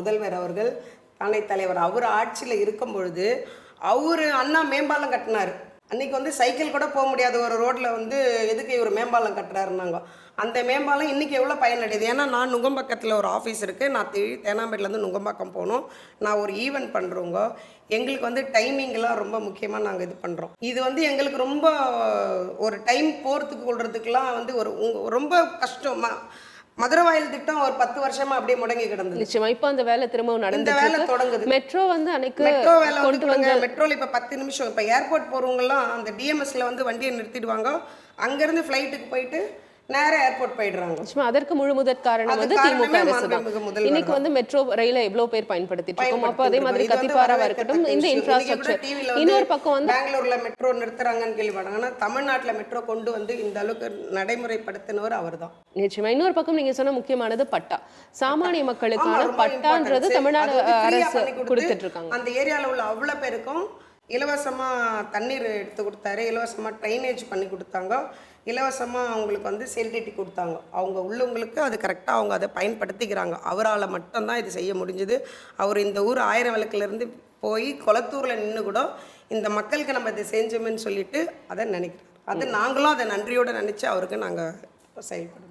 முதல்வர் அவர்கள் தானை தலைவர் அவர் ஆட்சியில் இருக்கும் பொழுது அவர் அண்ணா மேம்பாலம் கட்டினார். அன்றைக்கி வந்து சைக்கிள் கூட போக முடியாத ஒரு ரோட்டில் வந்து எதுக்கு இவர் மேம்பாலம் கட்டுறாருன்னாங்க. அந்த மேம்பாலம் இன்றைக்கி எவ்வளோ பயனடையுது. ஏன்னா நான் நுங்கம்பாக்கத்தில் ஒரு ஆஃபீஸ் இருக்குது. நான் தேனாம்பேட்டிலேருந்து நுங்கம்பாக்கம் போகணும். நான் ஒரு ஈவெண்ட் பண்ணுறோங்க. எங்களுக்கு வந்து டைமிங்கெலாம் ரொம்ப முக்கியமாக நாங்கள் இது பண்ணுறோம். இது வந்து எங்களுக்கு ரொம்ப ஒரு டைம் போகிறதுக்கு கொள்றதுக்கெலாம் வந்து ரொம்ப கஷ்டம். மதுரவாயில் திட்டம் ஒரு 10 வருஷமா அப்படியே முடங்கி கிடந்தது. நிச்சயமா இப்ப அந்த வேலை திரும்பவும் நடந்து வேலை தொடங்குது. மெட்ரோ வந்து அன்னைக்கு மெட்ரோ வேலை வந்து மெட்ரோல இப்ப 10 நிமிஷம். இப்ப ஏர்போர்ட் போறவங்க எல்லாம் அந்த டிஎம்எஸ்ல வந்து வண்டியை நிறுத்திடுவாங்க. அங்க இருந்து ஃபிளைட்டுக்கு போயிட்டு நேரா ஏர்போர்ட் போயிடுறாங்க. அதற்கு முழு முதற் காரணம் வந்து திமுக அரசு தான். இன்னைக்கு வந்து மெட்ரோ ரயில எவ்வளவு பேர் பயன்படுத்திட்டு இருக்கோம். அப்ப அதே மாதிரி கத்திப்பாராவா இருக்கட்டும், இந்த இன்ஃப்ராஸ்ட்ரக்சர். இன்னொரு பக்கம் வந்து பெங்களூர்ல மெட்ரோ நிறுத்துறாங்கன்னு கேள்விப்பட்டாங்க. ஆனா தமிழ்நாட்டுல மெட்ரோ கொண்டு வந்து இந்த அளவுக்கு நடைமுறைப்படுத்தினவர் அவர்தான். நிச்சயமா. இன்னொரு பக்கம் நீங்க சொன்ன முக்கியமானது பட்டா. சாமானிய மக்களுக்கான பட்டான்றது தமிழ்நாடு அரசு கொடுத்துட்டு இருக்காங்க. அந்த ஏரியால உள்ள அவ்வளவு பேருக்கும் இலவசமாக தண்ணீர் எடுத்து கொடுத்தாரு, இலவசமாக ட்ரைனேஜ் பண்ணி கொடுத்தாங்க, இலவசமாக அவங்களுக்கு வந்து சேல்டிட்டி கொடுத்தாங்க. அவங்க உள்ளவங்களுக்கு அது கரெக்டாக அவங்க அதை பயன்படுத்திக்கிறாங்க. அவரால் மட்டும்தான் இது செய்ய முடிஞ்சுது. அவர் இந்த ஊர் 1000 விளக்குலேருந்து போய் கொளத்தூரில் நின்று கூட இந்த மக்களுக்கு நம்ம இதை செஞ்சோம்னு சொல்லிட்டு அதை நினைக்கிறோம். அது நாங்களும் அதை நன்றியோடு நினச்சி அவருக்கு நாங்கள் செயல்படுவோம்.